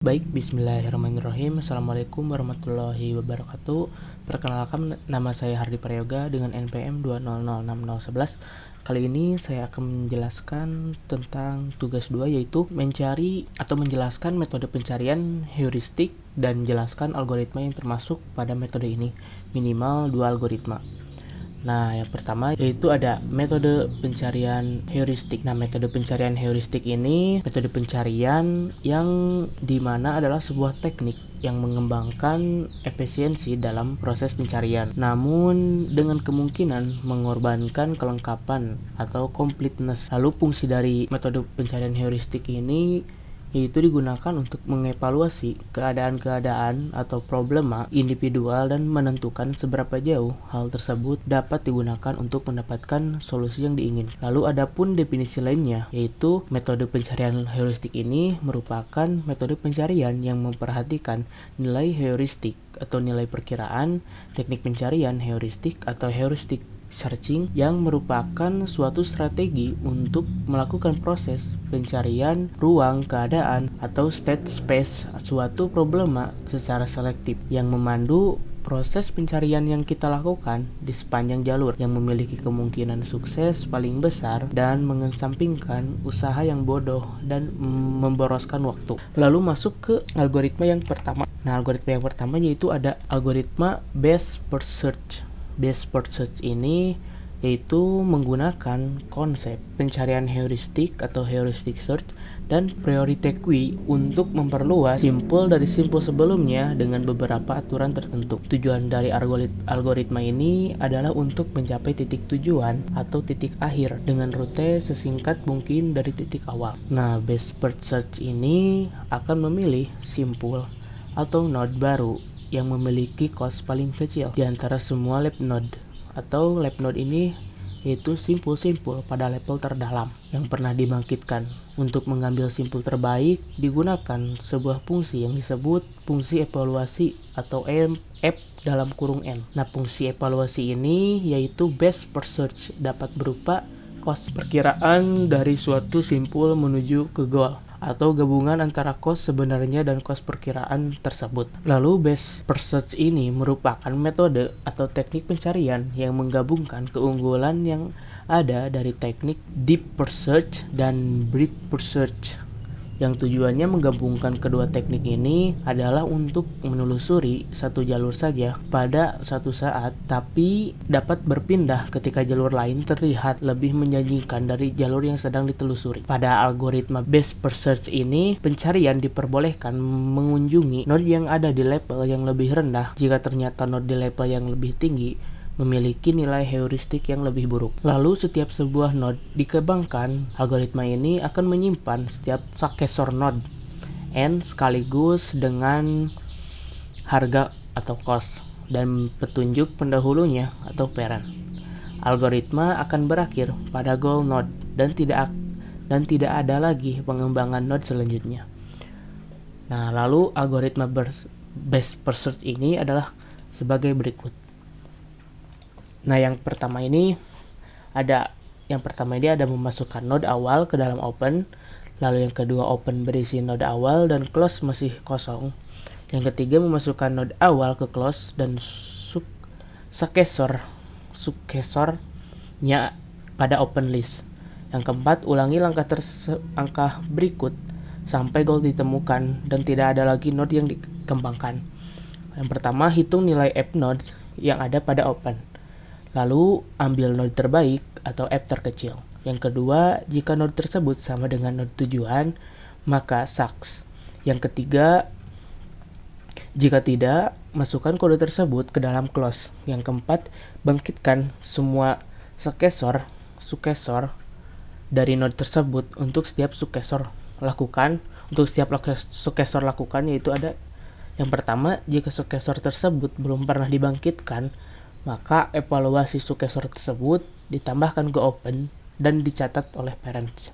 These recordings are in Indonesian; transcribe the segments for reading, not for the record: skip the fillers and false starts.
Baik, bismillahirrahmanirrahim. Assalamualaikum warahmatullahi wabarakatuh. Perkenalkan, nama saya Hardi Prayoga dengan NPM 2006011. Kali ini saya akan menjelaskan tentang tugas 2, yaitu mencari atau menjelaskan metode pencarian heuristik dan jelaskan algoritma yang termasuk pada metode ini, minimal 2 algoritma. Nah, yang pertama yaitu ada metode pencarian heuristik. Nah, metode pencarian heuristik ini metode pencarian yang dimana adalah sebuah teknik yang mengembangkan efisiensi dalam proses pencarian, namun dengan kemungkinan mengorbankan kelengkapan atau completeness. Lalu fungsi dari metode pencarian heuristik ini yaitu digunakan untuk mengevaluasi keadaan-keadaan atau problema individual dan menentukan seberapa jauh hal tersebut dapat digunakan untuk mendapatkan solusi yang diinginkan. Lalu adapun definisi lainnya, yaitu metode pencarian heuristik ini merupakan metode pencarian yang memperhatikan nilai heuristik atau nilai perkiraan, teknik pencarian heuristik atau heuristic searching yang merupakan suatu strategi untuk melakukan proses pencarian ruang keadaan atau state space suatu problema secara selektif yang memandu proses pencarian yang kita lakukan di sepanjang jalur yang memiliki kemungkinan sukses paling besar dan mengesampingkan usaha yang bodoh dan memboroskan waktu. Lalu masuk ke algoritma yang pertama. Nah, algoritma yang pertama yaitu ada algoritma best first search. Best first search ini yaitu menggunakan konsep pencarian heuristik atau heuristic search dan priority queue untuk memperluas simpul dari simpul sebelumnya dengan beberapa aturan tertentu. Tujuan dari algoritma ini adalah untuk mencapai titik tujuan atau titik akhir dengan rute sesingkat mungkin dari titik awal. Nah, best first search ini akan memilih simpul atau node baru yang memiliki cost paling kecil di antara semua lab node, atau lab node ini yaitu simpul-simpul pada level terdalam yang pernah dibangkitkan. Untuk mengambil simpul terbaik digunakan sebuah fungsi yang disebut fungsi evaluasi atau F dalam kurung N. Nah, fungsi evaluasi ini yaitu best first search dapat berupa cost perkiraan dari suatu simpul menuju ke goal atau gabungan antara cost sebenarnya dan cost perkiraan tersebut. Lalu best first search ini merupakan metode atau teknik pencarian yang menggabungkan keunggulan yang ada dari teknik deep first search dan breadth first search. Yang tujuannya menggabungkan kedua teknik ini adalah untuk menelusuri satu jalur saja pada satu saat, tapi dapat berpindah ketika jalur lain terlihat lebih menjanjikan dari jalur yang sedang ditelusuri. Pada algoritma best first search ini, pencarian diperbolehkan mengunjungi node yang ada di level yang lebih rendah jika ternyata node di level yang lebih tinggi memiliki nilai heuristik yang lebih buruk. Lalu setiap sebuah node dikembangkan, algoritma ini akan menyimpan setiap successor node n sekaligus dengan harga atau cost dan petunjuk pendahulunya atau parent. Algoritma akan berakhir pada goal node dan tidak ada lagi pengembangan node selanjutnya. Nah, lalu algoritma best first search ini adalah sebagai berikut. Nah, yang pertama ini ada memasukkan node awal ke dalam open, lalu yang kedua open berisi node awal dan close masih kosong. Yang ketiga memasukkan node awal ke close dan suksesornya pada open list. Yang keempat, ulangi langkah berikut sampai goal ditemukan dan tidak ada lagi node yang dikembangkan. Yang pertama, hitung nilai F nodes yang ada pada open. Lalu ambil node terbaik atau F terkecil. Yang kedua, jika node tersebut sama dengan node tujuan, maka sucks. Yang ketiga, jika tidak, masukkan kode tersebut ke dalam close. Yang keempat, bangkitkan semua successor dari node tersebut untuk setiap successor lakukan. Untuk setiap successor lakukan yaitu ada yang pertama, jika successor tersebut belum pernah dibangkitkan, maka evaluasi successor tersebut ditambahkan ke open dan dicatat oleh parents.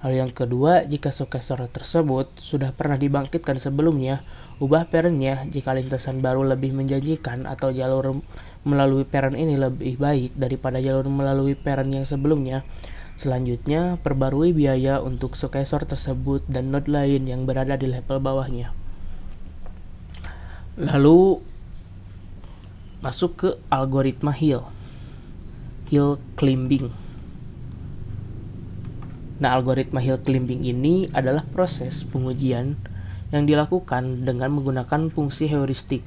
Lalu yang kedua, jika successor tersebut sudah pernah dibangkitkan sebelumnya, ubah parentnya jika lintasan baru lebih menjanjikan atau jalur melalui parent ini lebih baik daripada jalur melalui parent yang sebelumnya. Selanjutnya, perbarui biaya untuk successor tersebut dan node lain yang berada di level bawahnya. Lalu masuk ke algoritma Hill climbing. Nah, algoritma Hill climbing ini adalah proses pengujian yang dilakukan dengan menggunakan fungsi heuristik.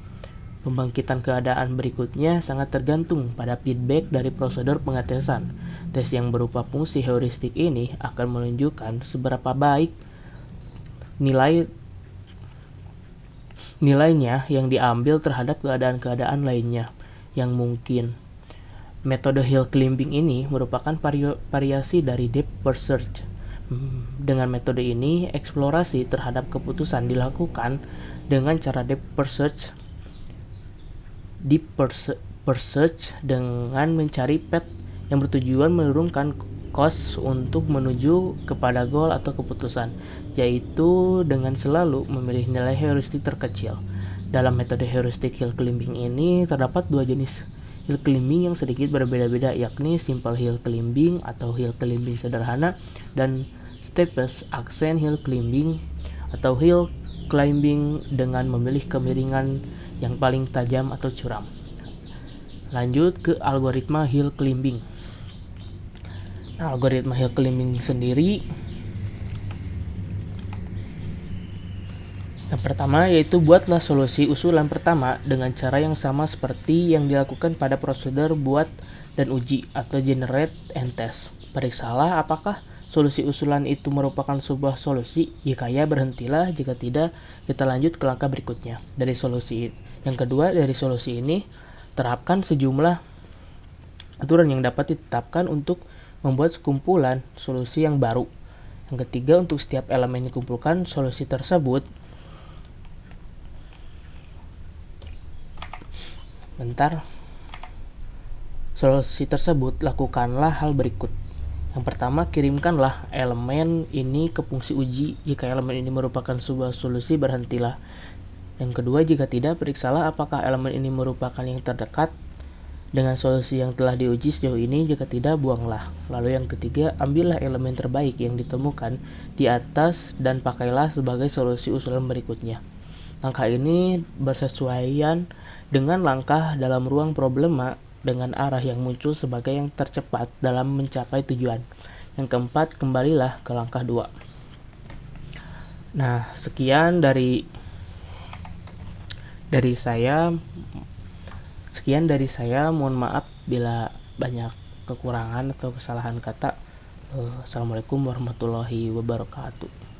Pembangkitan keadaan berikutnya sangat tergantung pada feedback dari prosedur pengetesan. Tes yang berupa fungsi heuristik ini akan menunjukkan seberapa baik nilainya yang diambil terhadap keadaan-keadaan lainnya yang mungkin. Metode hill climbing ini merupakan variasi dari depth first search. Dengan metode ini, eksplorasi terhadap keputusan dilakukan dengan cara deep first search dengan mencari path yang bertujuan menurunkan cost untuk menuju kepada goal atau keputusan, yaitu dengan selalu memilih nilai heuristik terkecil. Dalam metode heuristik hill climbing ini terdapat dua jenis hill climbing yang sedikit berbeda-beda, yakni simple hill climbing atau hill climbing sederhana dan steepest ascent hill climbing atau hill climbing dengan memilih kemiringan yang paling tajam atau curam. Lanjut ke algoritma hill climbing. Nah, algoritma hill climbing sendiri yang pertama yaitu buatlah solusi usulan pertama dengan cara yang sama seperti yang dilakukan pada prosedur buat dan uji atau generate and test. Periksalah apakah solusi usulan itu merupakan sebuah solusi. Jika ya, berhentilah. Jika tidak, kita lanjut ke langkah berikutnya. Yang kedua, dari solusi ini terapkan sejumlah aturan yang dapat ditetapkan untuk membuat sekumpulan solusi yang baru. Yang ketiga, untuk setiap elemen yang dikumpulkan solusi tersebut lakukanlah hal berikut. Yang pertama, kirimkanlah elemen ini ke fungsi uji. Jika elemen ini merupakan sebuah solusi, berhentilah. Yang kedua, jika tidak, periksalah apakah elemen ini merupakan yang terdekat dengan solusi yang telah diuji sejauh ini. Jika tidak, buanglah. Lalu yang ketiga, ambillah elemen terbaik yang ditemukan di atas dan pakailah sebagai solusi usulan berikutnya. Langkah ini bersesuaian dengan langkah dalam ruang problema dengan arah yang muncul sebagai yang tercepat dalam mencapai tujuan. Yang keempat, kembalilah ke langkah 2. Nah, sekian dari saya. Mohon maaf bila banyak kekurangan atau kesalahan kata. Assalamualaikum warahmatullahi wabarakatuh.